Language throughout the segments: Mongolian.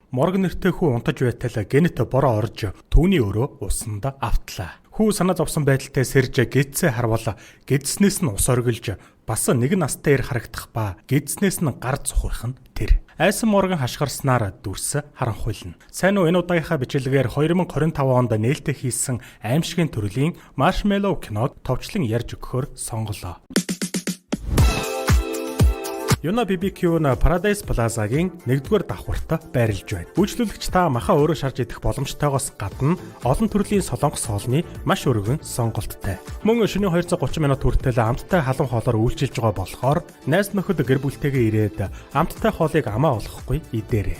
Морган нэртэй хүү унтаж байтал генет бороо орж түүний өрөө усанд автлаа. Хүү санаа зовсон байдалтай сэрж гидсээ харвал гидснээс нь ус оргилж бас нэг настай ир харагдах ба гидснээс нь гар цухих нь тэр. Айсан Морган хашгирснаар дүрс харанхуйлна. Сайн уу, энэ удаагийнхаа бичлэгээр 2025 онд нээлттэй хийсэн аимшигын төрлийн Marshmallow киног товчлон ярьж өгөхөөр сонголоо. Юна BBQ-н Paradise Plaza-гийн 1-р давхурт байрлаж байна. Үйлчлүүлэгч та маха өөрөө шарж идэх боломжтойгоос гадна олон төрлийн солонгос хоолны маш өргөн сонголттой. Мөн шөнийн 230 минут хүртэл амттай халуун хоолоор үйлчилж байгаа болохоор найз нөхөд гэр бүлтэйгээ ирээд амттай хоолыг амаа олохгүй идээрэй.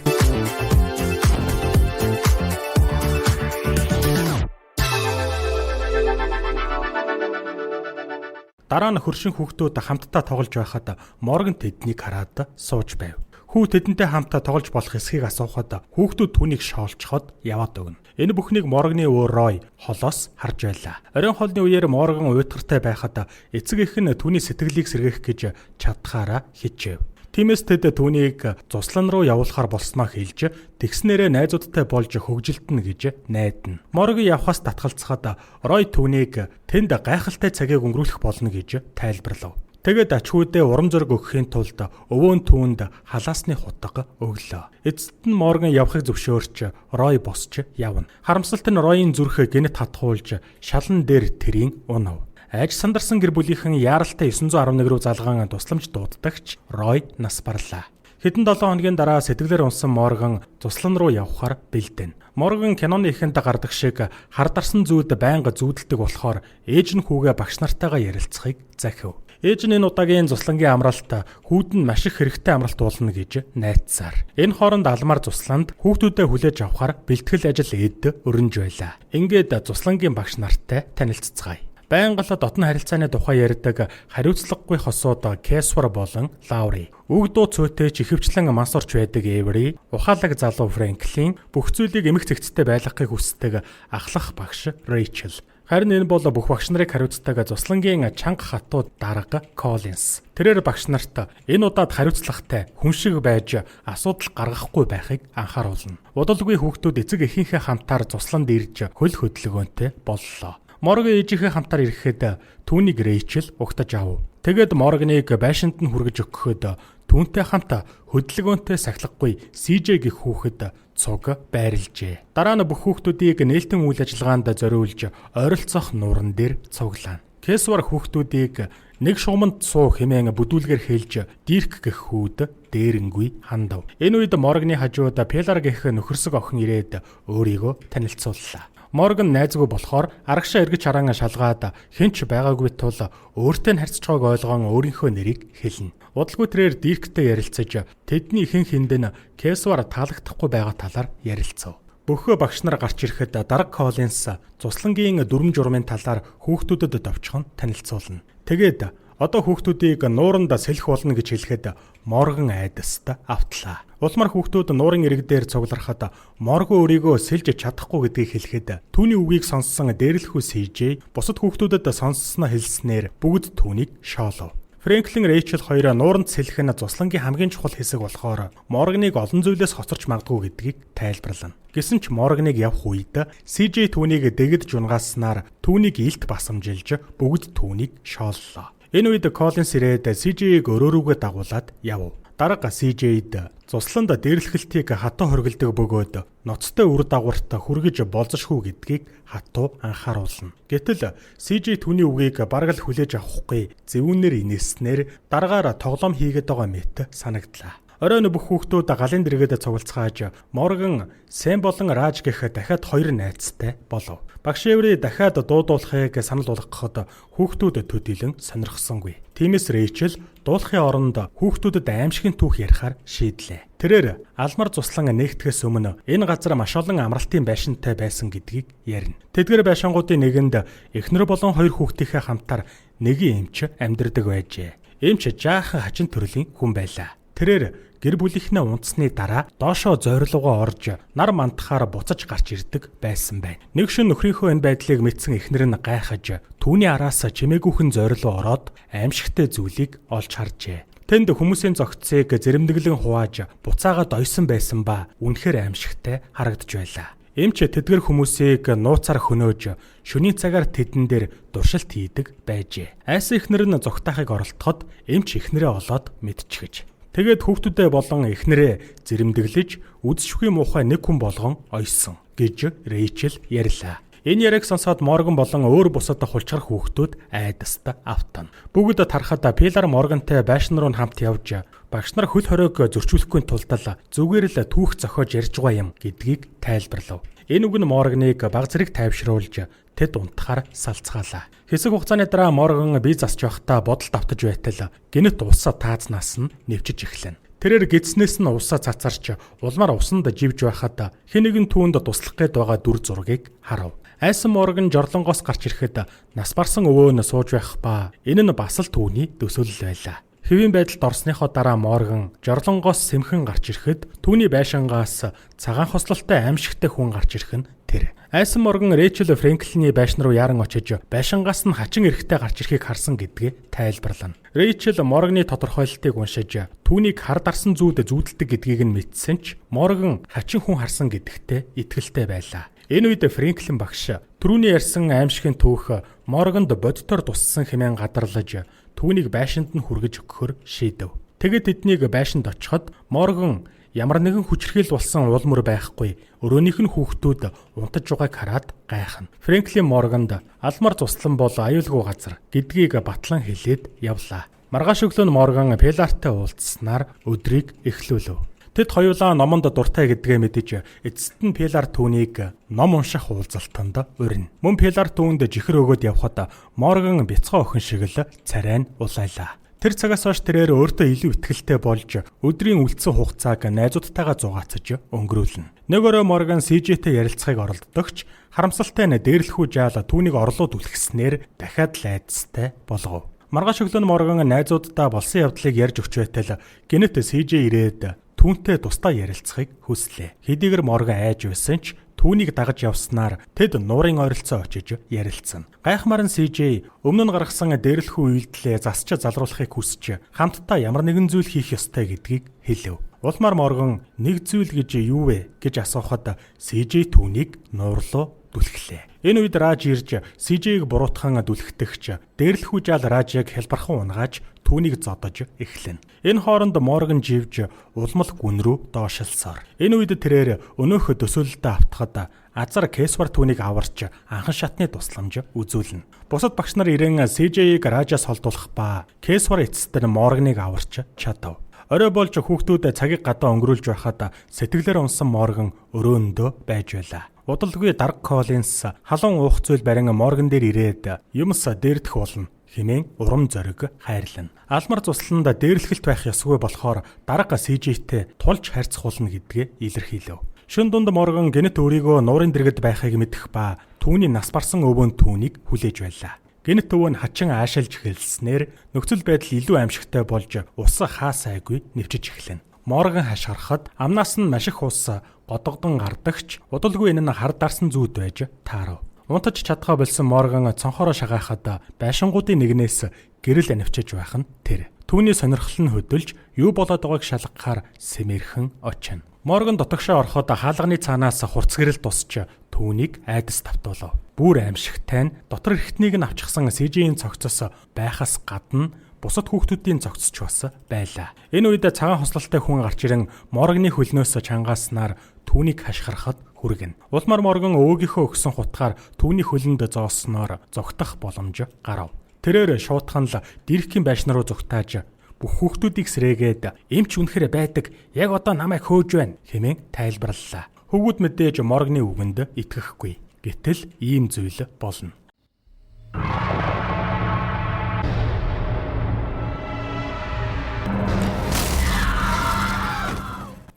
Дараа нь хөршин хүүхдүүд хамтдаа тоглож байхад Морган тэднийг хараад сууж байв. Хүү тэдэнтэй хамтдаа тоглож болох эсхийг асуухад хүүхдүүд түүнийг шоолцоход яваад өгнө. Энэ бүхнийг Морганы өвөр Рой холоос харж байлаа. Оройн хоолны үеэр Морган уйтгартай байхад эцэг эх нь түүний сэтгэлийг сэргээх гэж чадхаараа хичээв. Тиймээс тэд түүнийг цуслан руу явуулахар болсноо хэлж тэгснээрээ найзуудтай болж хөгжилтнө гэж найдана. Морган явхаас татгалцахад Рой түүнийг тэнд гайхалтай цагийг өнгөрүүлэх болно гэж тайлбарлав. Тэгээд ачхүүдээ урам зориг өгөхийн тулд өвөө нь түүнд халаасны хутга өглөө. Эцэст нь Морган явахыг зөвшөөрч Рой босч явна. Харамсалт нь Ройн зүрх гэнэт хатгуулж шалан дээр тэрийн унав. Айж сандарсан гэр бүлийнхэн яаралтай 911 руу залгаан тусламж дууддагч Рой нас барлаа. Хэдэн 7 хоногийн дараа сэтгэлээр унсан Морган туслан руу явхаар бэлдэнэ. Морган киноны эхэнд гардаг шиг хардарсан зүйд байнга зүүдэлдэг болохоор ээж нь хүүгээ багш нартайгаа ярилцахыг захив. Ээж нь энэ удаагийн цуслангийн амралт хүүд нь маш их хэрэгтэй амралт болно гэж найдсаар. Энэ хооронд алмар цусланд хүүхдүүдэд хүлээж авахар бэлтгэл ажил эд өрнж байлаа. Ингээд цуслангийн багш нартай танилццгаая. Байнга л дотны харилцааны тухай ярьдаг хариуцлагагүй хосууд Кэсвар болон Лаури. Үг дуу цөөтэй ч ихэвчлэн мансорч байдаг Эври, ухаалаг залуу Фрэнклин, бүх зүйлийг эмх цэгцтэй байлгахыг хүсдэг ахлах багш Рэйчел. Харин энэ бол бүх багш нарыг хариуцдаг цуслангийн чанга хатуу дарга Коллинс. Тэрээр багш нарт энэ удаад хариуцлагатай хүн шиг байж асуудал гаргахгүй байхыг анхааруулна. Удалгүй хүүхдүүд эцэг эхийнхээ хамтаар цусланд ирж хөл хөдөлгөөнтэй боллоо. Морган ээжийнхээ хамтаар ирэхэд түүнийг Рэйчел угтаж авав. Тэгээд Морганыг байшинд нь хүргэж өгөхөд түүнтэй хамт хөдөлгөөнтэй сахилгагүй CJ гэх хүүхэд цуг байрлжээ. Дараа нь бүх хүүхдүүдийг нээлтэн үйл ажиллагаанд зориулж ойролцоох нууран дээр цуглаана. Кэсвар хүүхдүүдийг нэг шугамд суу хэмээн бүдүүлгээр хэлж Дирк гэх хүүд дээрэнгүй хандав. Энэ үед Морганы хажууд Пелар гэх нөхөрсөг охин ирээд өөрийгөө танилцууллаа. Морган найзгүй болохоор арагшаа эргэж хараан шалгаад хэнч байгаагүй тул өөртөө харьцаж байгааг ойлгоон өөрийнхөө нэрийг хэлнэ. Удалгүй тэрээр Дирктэй ярилцаж тэдний ихэнх хүнд нь Кэсвар таалагдахгүй байгаа талаар ярилцав. Бөхөө багш нар гарч ирэхэд дарга Коллинс цуслангийн дүрм журмын талаар хүүхдүүдэд товчхон танилцуулна. Тэгээд одоо хүүхдүүдийг нууранд сэлэх болно гэж хэлэхэд Морган айдаст автлаа. Улмар хүүхдүүд нуурын ирэг дээр цугларахад Морган өөрийгөө сэлж чадахгүй гэдгийг хэлэхэд түүний үгийг сонссон дээрлэхүү CJ бусад хүүхдүүдэд сонссноо хэлснээр бүгд түүнийг шоолов. Фрэнклин Рэйчел хоёроо нууранд сэлэх нь цуслангийн хамгийн чухал хэсэг болохоор Морганыг олон зүйлээс хоцорч магадгүй гэдгийг тайлбарлана. Гэсэн ч Морганыг явах үед CJ түүнийг дэгдж унгааснаар түүнийг илт басамжилж бүгд түүнийг шооллоо. Энэ үед Коллинс ирээд CJ-ийг өрөөрүүгээ дагуулад явв. Дарга CJ-д цусланд дээрлэхэлтийг хатуу хоригддаг бөгөөд ноцтой үр дагаварт хүргэж болзошгүй гэдгийг хатуу анхааруулна. Гэтэл CJ түүний үгийг бараг л хүлээж авахгүй зөвүүнээр инээснээр дараагаар тоглоом хийгээд байгаа мэт санагдлаа. Оройн бүх хүүхдүүд галын дэргэд цугалцгааж Морган, Сэм болон Раж гэх дахиад 2 найзтай болов. Багш Эври дахиад дуудуулахыг санал болгоход хүүхдүүд төдийлөн сонирхсонгүй. Тиймээс Рэйчел дуулахын оронд хүүхдүүдэд аимшигын түүх ярихаар шийдлээ. Тэрээр алмар цуслан нэгтгэхээс өмнө энэ газар маш олон амралтын байшинтай байсан гэдгийг ярина. Тэдгээр байшингуудын нэгэнд эхнэр болон 2 хүүхдийнхээ хамтаар нэгэн эмч амьдардаг байжээ. Эмч жаахан хачин төрлийн хүн байлаа. Тэрээр гэр бүлийнхнээ унтсны дараа доошоо зорилгоо орж нар мандахаар буцаж гарч ирдэг байсан байна. Нэг шөнө нөхрийнхөө энэ байдлыг мэдсэн эхнэр нь гайхаж түүний араас чимээгүйхэн зорилгоо ороод аимшигтай зүйлийг олж харжээ. Тэнд хүмүүсийн зогцыг зэрэмдэглэн хувааж буцаагаад ойсон байсан ба үнэхээр аимшигтай харагдж байлаа. Эмч тэдгэр хүмүүсийг нууцаар хөнөөж шөнийн цагаар тэдэн дээр дуршилт хийдэг байжээ. Айс эхнэр нь зогтаахыг оролдоход эмч эхнэрээ олоод мэдчихэж. Тэгээд хүүхдүүдээ болон эхнэрээ зэрэмдэглэж үдшгүй муухай нэг хүн болгон ойсон гэж Рэйчел ярьлаа. Энэ яриаг сонсоод Морган болон өөр бусад хулчгар хүүхдүүд айдаст автана. Бүгд тарахад Пилар Моргантай байшин руу хамт явж багш нар хөл хориог зөрчүүлэхгүй тулд зүгээр л түүх зохиож ярьж байгаа юм гэдгийг тайлбарлав. Энэ үг нь Морганыг баг зэрэг тайвшруулж тэд унтахаар салцгаалаа. Хэсэг хугацааны дараа Морган бие засч явахдаа бодолд автаж байтал гинэт уусаа таазнаас нь нэвчэж эхлэв. Тэрээр гидснээс нь уусаа цацарч улмаар усанд живж байхад хэн нэгэн түүнд туслах гээд байгаа дүр зургийг харав. Айсан Морган жорлонгоос гарч ирэхэд нас барсан өвөө нь сууж байх ба энэ нь бас л түүний төсөөлөл байлаа. Хэвийн байдалд орсныхоо дараа Морган жорлонгоос сэмхэн гарч ирэхэд түүний байшингаас цагаан хослолтой аимшигтай хүн гарч ирэх нь тэр. Айсан Морган Рэйчел Фрэнклиний байшин руу яран очиж байшингаас нь хачин эрэхтэй гарч ирэхийг харсан гэдгээ тайлбарлана. Рэйчел Морганы тодорхойлолтыг уншиж түүнийг хар дарсан зүйлд зүүдэлдэг гэдгийг нь мэдсэн ч Морган хачин хүн харсан гэдэгтээ итгэлтэй байлаа. Энэ үед Фрэнклин багш түрүүний ярьсан аимшигын түүх Морганд бодитоор туссан хэмээн гадарлаж түүнийг байшинд нь хүргэж өгөхөр шийдэв. Тэгээд тэднийг байшинд очиход Морган ямар нэгэн хүчрхийл болсон уул мөр байхгүй өрөөнийх нь хүүхдүүд унтаж байгааг хараад гайхна. Фрэнклин Морганд алмар туслан бол аюулгүй газар гэдгийг батлан хэлээд явлаа. Маргааш өглөө Морган Пилартай уулзснаар өдрийг эхлүүлв. Тэд хоёулаа номонд дуртай гэдгээ мэдэж эцэст нь Пилар түүнийг ном унших уулзалтанд урина. Мөн Пилар түүнд жихэр өгөөд явхад Морган бяцхан охин шиг л царай нь улайлаа. Тэр цагаас хойш тэрээр өөртөө илүү ихтэй болж өдрийн үлдсэн хугацааг найзуудтайгаа зугаацж өнгөрүүлнэ. Нэг өрөө Морган CJ-тэй ярилцахыг оролддогч харамсалтай нь дээрлэхүү жаал түүнийг орлууд үлгснээр дахиад лайдастай болгов. Маргааш өглөө Морган найзуудтай болсон явдлыг ярьж өгч байтал гинэт CJ ирээд түүнтэй тусдаа ярилцахыг хүслээ. Хэдийгээр Морган айж байсан ч түүнийг дагаж явснаар тэд нуурын ойролцоо очиж ярилцсан. Гайхмаар нь CJ өмнө нь гаргасан дээрлэхүү үйлдэлээ засч залруулахыг хүсч хамтдаа ямар нэгэн зүйл хийх ёстой гэдгийг хэлв. Улмаар Морган нэг зүйл гэж юу вэ гэж асуухад CJ түүнийг нуурлуу дүлхлээ. Энэ үед Раж ирж CJ-г буруутхан дүлхтэгч дээрлэхүү жаал Ражийг хэлбархан унгааж түүнийг зодож эхлэнэ. Энэ хооронд Морган живж улмал гүн рүү доошилсоор. Энэ үед тэрээр өнөөх төсөөлөлдөө автахад азар Кесвар түүнийг аварч анхан шатны тусламж үзүүлнэ. Бусад багш нар ирээн CJ-г Ражаас холдуулах ба Кесвар эцэст нь Морганыг аварч чадав. Орой болж хүүхдүүд цагийг гадаа өнгөрүүлж байхад сэтгэлээр унсан Морган өрөөндөө байж байлаа. Удалгүй Дарк Коллинс халуун уух зүйл барин Морган дээр ирээд юмс дээрдэх болно хэмээн урам зориг хайрлана. Алмар цусланд дээрлэхэлт байх ёсгүй болохоор дарга CJ-тэй тулж харьцуулна гэдгээ илэрхийлв. Шөн дунд Морган гинэт өөрийгөө нуурын дэргэд байхыг мэдэх ба түүний нас барсан өвөө түүнийг хүлээж байлаа. Гинэт өвөө нь хачин аашилж эхэлснээр нөхцөл байдал илүү аимшигтай болж ус хаа сайгүй нэвчэж эхлэнэ. Морган хашгирахад амнаас нь маш их ус годогдон гардагч удалгүй энэ нь хар дарсан зүүд байж таарав. Унтаж чадхаа болсон Морган цонхороо шагаахад байшингуудын нэгнээс гэрэл анивчиж байх нь тэр. Түүний сонирхол нь хөдөлж юу болоод байгааг шалгахаар сэмэрхэн очино. Морган дотогшоо ороход хаалганы цаанаас хурц гэрэл тусч түүнийг айдас тавтуулав. Бүр аимшигтай нь дотор эрхтнийг нь авчихсан CJ-ийн цогцос байхаас гадна бусад хүүхдүүдийн цогцч бас байлаа. Энэ үед цагаан хослолтой хүн гарч ирэн Морганы хөлнөөс чангааснаар түүнийг хашгирахад хүргэнэ. Улмаар Морган өвөөгийнхөө өгсөн хутгаар түүний хөлөнд зоосноор зогтох боломж гарав. Тэрээр шуудхан л Диркийн байшин руу зугтааж бүх хүүхдүүдийг сэрээгээд эмч үнэхээр байдаг. Яг одоо намайг хөөж байна хэмээн тайлбарллаа. Хөвгүүд мэдээж Морганы үгэнд итгэхгүй. Гэтэл ийм зүйл болно.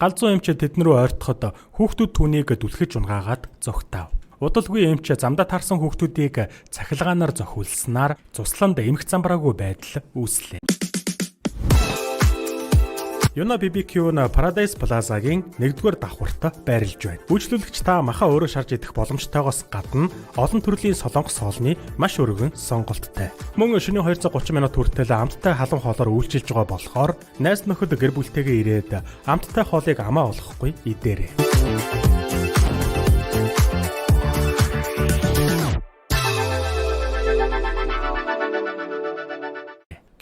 Галзуу эмч тэдэн рүү ойртоход хүүхдүүд түүнийг дүлхэж унгаагаад зогтаав. Удалгүй эмч замдаа таарсан хүүхдүүдийг цахилгаанаар зохиулснаар цусланд эмх замбраагүй байдал үүслээ. Юна BBQ нь Paradise Plaza-гийн 1-р давхурт байрлаж байна. Үйлчлүүлэгч та маха өөрөө шарж идэх боломжтойгоос гадна олон төрлийн солонгос хоолны маш өргөн сонголттой. Мөн шөнийн 230 минут хүртэл амттай халуун хоолоор үйлчилж байгаа болохоор найз нөхөд гэр бүлтэйгээ ирээд амттай хоолыг амаа олохгүй идээрэй.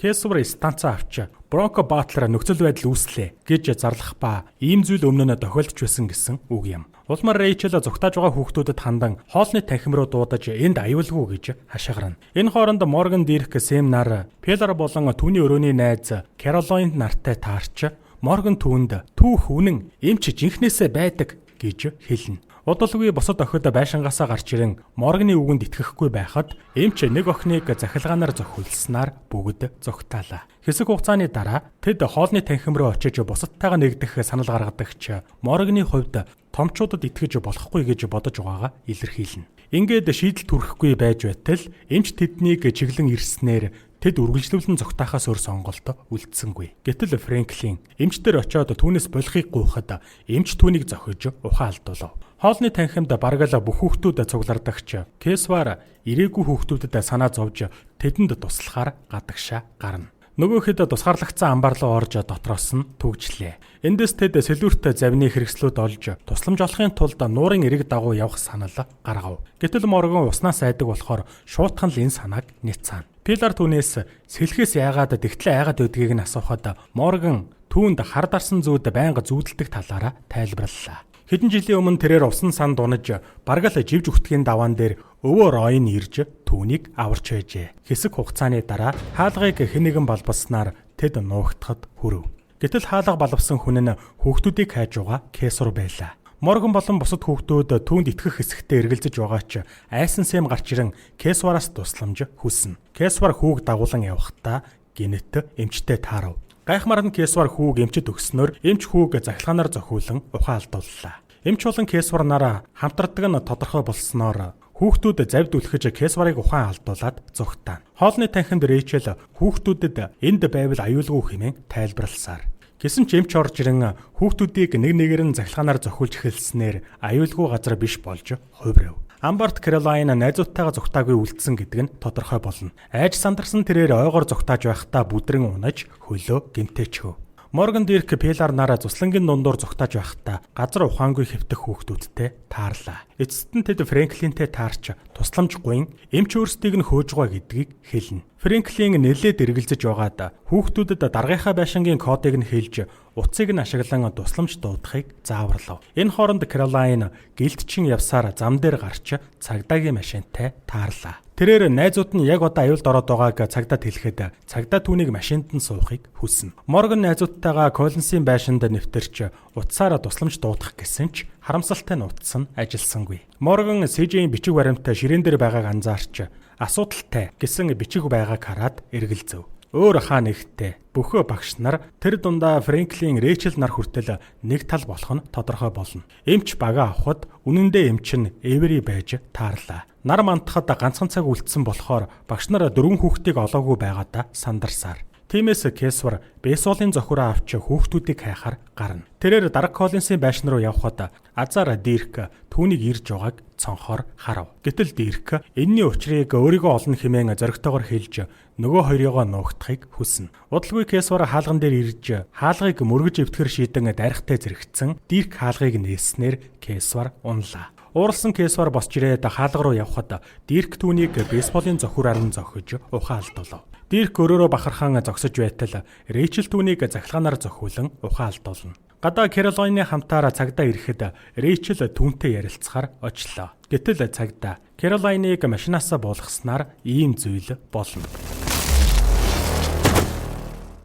Кесвар станц авч Бронко Батлер нөхцөл байдал үүслээ гэж зарлах ба ийм зүйл өмнө нь тохиолдож байсан гэсэн үг юм. Улмаар Рэйчел зүгтааж байгаа хүүхдүүдэд хандан хоолны танхим руу дуудаж энд аюулгүй гэж хашгирна. Энэ хооронд Морган Дирк Сэм нар Пелар болон түүний өрөөний найз Каролайн нартай таарч Морган түүнд түүх үнэн эмч жинхнээсээ байдаг гэж хэлнэ. Удалгүй босод охид байшингаасаа гарч ирэн Морганы үгэнд итгэхгүй байхад эмч нэг охиныг захилгаанаар зохиулснаар бүгд зогтаалаа. Хэсэг хугацааны дараа тэд хоолны танхим руу очиж бусадтайгаа нэгдэх санал гаргадагч Морганы хувьд томчуудад итгэж болохгүй гэж бодож байгаагаа илэрхийлнэ. Ингээд шийдэл түрхэхгүй байж байтал эмч тэднийг чиглэн ирснээр тэд үргэлжлүүлэн зогтаахаас өөр сонголт үлдсэнгүй. Гэтэл Фрэнклин эмчтэр очиод түүнээс болохыг гуйхад эмч түүнийг зохиж ухаан алдуулав. Хоолны танхимд бараг л бүх хүүхдүүд цуглардагч Кесвар ирээгүй хүүхдүүдэд санаа зовж тэдэнд туслахаар гадагшаа гарна. Нөгөөхэд тусгаарлагдсан амбар руу орж дотроос нь түгжлээ. Эндээс тэд сэлүүрт завны хэрэгслүүд олж тусламж олохын тулд нуурын эрэг дагуу явах санал гаргав. Гэтэл Морган уснаас айдаг болохоор шуутхан л энэ санааг няцаана. Пилар түүнээс сэлхээс яагаад тэгтлээ айгаад байдгийг нь асуухад Морган түүнд хар дарсан зүүд байнга зүүдэлдэг талаараа тайлбарллаа. Хэдэн жилийн өмнө тэрээр усан сан дунаж бараг л живж өгтгийн даваан дээр өвөө Ройн ирж түүнийг аварч байжээ. Хэсэг хугацааны дараа хаалгыг хэнэгэн балбаснаар тэд нуугдахад хүрэв. Гэтэл хаалга балвсан хүн нь хүүхдүүдийг хайж байгаа Кесвар байлаа. Морган болон бусад хүүхдүүд түүнд итгэх хэсэгтээ эргэлзэж байгаа ч айсан Сэм гарч ирэн Кесвараас тусламж хүснэ. Кесвар хүүг дагуулan явахдаа гинэт эмчтэй таарав. Гайхмаар нь Кесвар хүүг эмчэд өгснөөр эмч хүүг захилгаанаар зохиулан ухаан алдууллаа. Эмч болон Кесвар нараа хамтардаг нь тодорхой болсноор хүүхдүүд завд үлхэж Кесварыг ухаан алдуулад зогтаана. Хоолны танхимд Рэйчел хүүхдүүдэд энд байвал аюулгүй хэмээн тайлбарласаар. Гэсэн ч эмч орж ирэн хүүхдүүдийг нэг нэгээр нь захилгаанаар зохиулж эхэлснээр аюулгүй газар биш болж хувирав. Амбарт Каролайн найзуудтайгаа зугтаагүй үлдсэн гэдэг нь тодорхой болно. Айж сандарсан тэрээр ойгоор зугтааж байхдаа бүдрэн унаж хөлөө гэмтээчв. Морган Дирк Пелар нараа цуслангийн дундуур зугтааж байхдаа газар ухаангүй хэвтэх хүүхдүүдтэй таарлаа. Эцэст нь тэд Фрэнклинтэй таарч тусламж гуйн эмч өөрсдийг нь хөөж байгаа гэдгийг хэлнэ. Фрэнклин нэлээд эргэлзэж байгаад хүүхдүүдэд даргийнхаа байшингийн кодыг нь хэлж утсыг нь ашиглан тусламж дуудахыг зааварлав. Энэ хооронд Каролайн гэлтчин явсаар зам дээр гарч цагдаагийн машинтай таарлаа. Тэрээр найзууд нь яг одоо аюулд ороод байгааг цагдаад хэлэхэд цагдаа түүнийг машинд нь суухыг хүснэ. Морган найзуудтайгаа Коллинсийн байшинд нэвтэрч утсаараа тусламж дуудах гэсэн ч харамсалтай нь утас нь ажилласангүй. Морган CJ-ийн бичиг баримтаа ширээн дээр байгааг анзаарч асуудалтай гэсэн бичиг байгааг хараад эргэлзэв. Өөр хаа нэгтээ бөхөө багш нар тэр дундаа Фрэнклин Рэйчел нар хүртэл нэг тал болох нь тодорхой болно. Эмч бага авахд үнэндээ эмч нь Эвери байж таарлаа. Нар мантахад ганцхан цаг үлдсэн болохоор багш нар 4 хүүхдийг олоогүй байгаадаа сандарсаар. Тиймээс Кесвар бейсболын зохиороо авч хүүхдүүдийг хайхаар гарна. Тэрээр Дарк Коллинсийн байшин руу явхад Азар Дирк түүнийг ирж байгааг цонхоор харав. Гэтэл Дирк энэний учрыг өөрийгөө олно хэмээн зоригтойгоор хэлж нөгөө хоёрыгоо нуугдахыг хүснэ. Удалгүй Кесвар хаалган дээр ирж хаалгыг мөргөж эвтгэр шийдэн дайрахтай зэрэгцэн Дирк хаалгыг нээснээр Кесвар унлаа. Ууралсан Кесвар босч ирээд хаалга руу явхад Дирк түүнийг бейсболын зохиороор нь зохиж ухаан алдуулав. Дирк өөрөөрөө бахархан зогсож байтал Рэйчел түүнийг захилгаанаар зохиулан ухаан алдуулна. Гадаа Каролайны хамтаараа цагдаа ирэхэд Рэйчел түүнтэй ярилцахаар очлоо. Гэтэл цагдаа Каролайныг машинаасаа буулгаснаар ийм зүйл болно.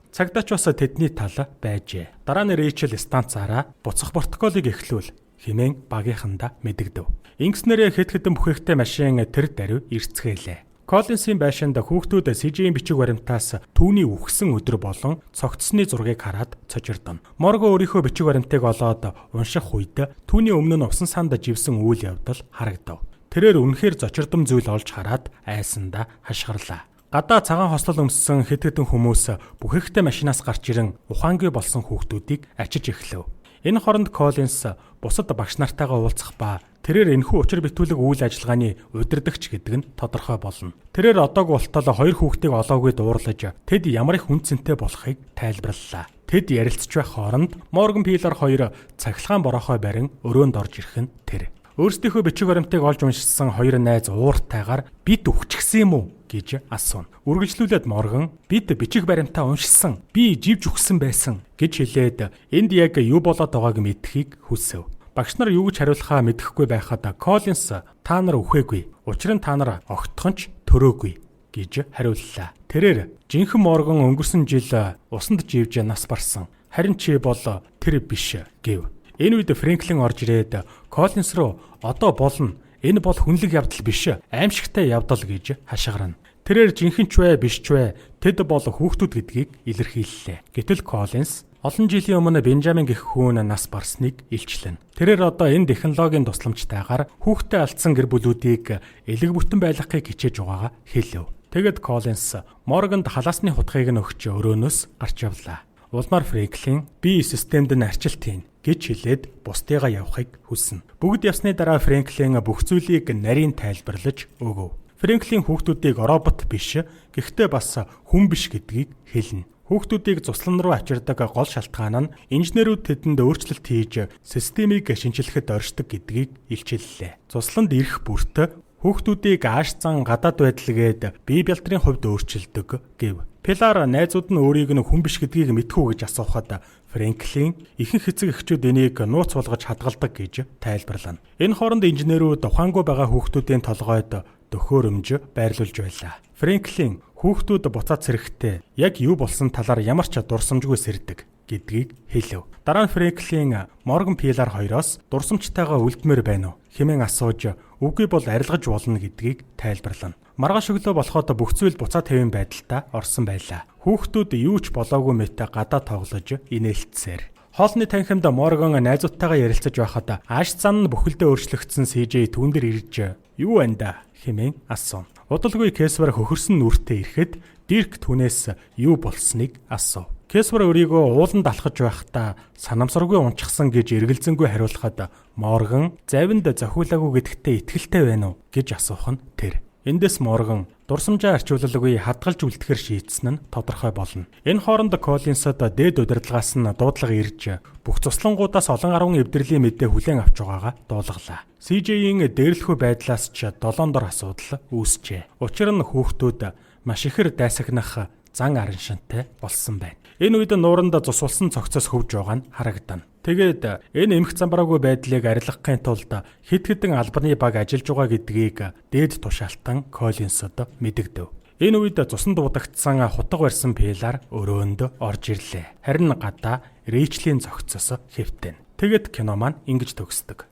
Цагдаач бас тэдний тал байжээ. Дараа нь Рэйчел станцаараа буцах протоколыг эхлүүл хэмээн багийнхандаа мэдэгдэв. Ингэснээр хэд хэдэн бүхээгтэй машин тэр даруй ирцгээлээ. Коллинсийн байшинд хүүхдүүд CJ-ийн бичиг баримтаас түүний үхсэн өдөр болон цогцсны зургийг хараад цочирдоно. Морго өөрийнхөө бичиг баримтыг олоод унших үед түүний өмнө нь усан санд живсэн үйл явдал харагдав. Тэрээр үнэхээр зочирдом зүйл олж хараад айсандаа хашгирлаа. Гадаа цагаан хослол өмссөн хэд хэдэн хүмүүс бүхэхтэй машинаас гарч ирэн ухаангүй болсон хүүхдүүдийг ачиж эхлэв. Энэ хооронд Коллинс бусад багш нартайгаа уулзах ба тэрээр энэхүү учир битүүлэг үйл ажиллагааны удирдагч гэдэг нь тодорхой болно. Тэрээр одоог болтол хоёр хүүхдийг олоогүй дуурлаж тэд ямар их үнцэнтэй болохыг тайлбарллаа. Тэд ярилцж байх хооронд Морган Пилар хоёр цахилгаан бороохой барин өрөөнд орж ирэх нь тэр. Өөрсдийнхөө бичиг баримтыг олж уншсан хоёр найз ууртайгаар бид өвчгсөн юм уу гэж асуув. Үргэлжлүүлээд Морган бид бичиг баримтаа уншсан. Би живж өгсөн байсан гэж хэлээд энд яг юу болоод байгааг мэдхийг хүсэв. Багш нар юу гэж хариулахаа мэдэхгүй байхад Коллинс та нар үхээгүй. Учир нь та нар огтхон ч төрөөгүй гэж хариуллаа. Тэрээр жинхэнэ Морган өнгөрсөн жил усанд живж нас барсан. Харин чи бол тэр биш гэв. Энэ үед Фрэнклин орж ирээд Коллинс руу одоо болно. Энэ бол хүнлэг явдал биш, аимшигтай явдал гэж хашгирна. Тэрээр жинхэнэ ч вэ биш ч вэ тэд бол хүүхдүүд гэдгийг илэрхийллээ. Гэтэл Коллинс олон жилийн өмнө Бенжамин гэх хүн нас барсныг илчлэнэ. Тэрээр одоо энэ технологийн тусламжтайгаар хүүхдээ алдсан гэр бүлүүдийг элэг бүтэн байлгахыг хичээж байгаагаа хэлэв. Тэгэд Коллинс Морганд халаасны хутгийг нь өгч өрөөнөөс гарч явлаа. Улмаар Фрэнклин би системд нь арчилт хийн гэж хэлээд бусдыгаа явахыг хүснэ. Бүгд явсны дараа Фрэнклин бүх зүйлийг нарийн тайлбарлаж өгөв. Фрэнклин хүүхдүүдийг робот биш, гэхдээ бас хүн биш гэдгийг хэлнэ. Хүүхдүүдийг цуслан руу авчирдаг гол шалтгаан нь инженерүүд тэдэнд өөрчлөлт хийж системийг шинжилэхэд оршдог гэдгийг илчиллээ. Цусланд ирэх бүрт хүүхдүүдийг ааш зан гадаад байдлгээд бие бэлтрийн хувьд өөрчилдөг гэв. Пилар найзууд нь өөрийг нь хүн биш гэдгийг мэдхүү гэж асуухад Фрэнклин ихэнх эцэг эхчүүд энийг нууц болгож хадгалдаг гэж тайлбарлана. Энэ хооронд инженерүүд ухаангүй байгаа хүүхдүүдийн толгойд дөхөөрөмж байрлуулж байлаа. Фрэнклин хүүхдүүд буцаад сэрэхдээ яг юу болсон талаар ямар ч дурсамжгүй сэрдэг гэдгийг хэлв. Дараа нь Фрэнклин Морган Пилар хоёроос дурсамжтайгаа үлдмээр байна уу хэмээн асууж үгүй бол арилгаж болно гэдгийг тайлбарлана. Маргааш өглөө болоход бүх зүйл буцаа тавийн байдалтай орсон байлаа. Хүүхдүүд юу ч болоогүй мэт гадаа тоглож инээлтсээр. Хоолны танхимд Морган найзуудтайгаа ярилцаж байхад ааш зан нь бүхэлдээ өөрчлөгдсөн CJ түүн дээр ирж юу байна да хэмээн асуув. Удалгүй Кэсвэр хөхөрсөн нүртээ ирэхэд Дирк түүнээс юу болсныг асуув. Кэсвэр өөрийгөө ууланд алхаж байхдаа санамсаргүй унчсан гэж эргэлзэнгүй хариулахад Морган завинд зохиулаагүй гэдэгтээ итгэлтэй байна уу гэж асуух нь тэр. Эндээс Морган дурсамжаа арчуулалгүй хадгалж үлдэхэр шийдсэн нь тодорхой болно. Энэ хооронд Коллинсад дээд удирдлагаас нь дуудлага ирж бүх цуслангуудаас олон 10 эвдэрлийн мэдээ хүлээн авч байгаагаа дуулгалаа. CJ-ийн дээрлэхүй байдлаас ч 7 дор асуудал үүсжээ. Учир нь хүүхдүүд маш ихэр дайсагнах зан аран шинтэй болсон байна. Энэ үед нууранд цусулсан цогцоос хөвж байгаа нь харагдана. Тэгээд энэ эмх замбраагүй байдлыг арилгахын тулд хэд хэдэн албаны баг ажиллаж байгаа гэдгийг дээд тушаалтан Коллинсод мэдэгдэв. Энэ үед цусанд удагдсан хутга барьсан Пилар өрөөнд орж ирлээ. Харин гадаа Рэйчлийн цогцоос хэвтэн. Тэгэд кино маань ингэж төгсдөг.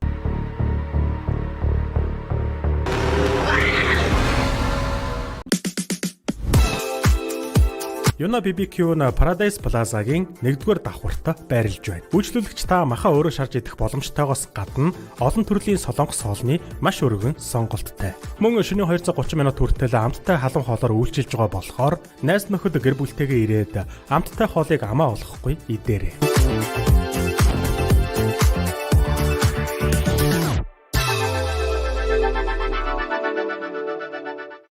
Юна BBQ-н Paradise Plaza-гийн 1-р давхурт байрлаж байна. Үйлчлүүлэгч та махаа өөрөө шарж идэх боломжтойгоос гадна олон төрлийн солонгос хоолны маш өргөн сонголттой. Мөн шөнийн 230 минут хүртэл амттай халуун хоолоор үйлчилж байгаа болохоор найз нөхөд гэр бүлтэйгээ ирээд амттай хоолыг амаа олохгүй идээрэй.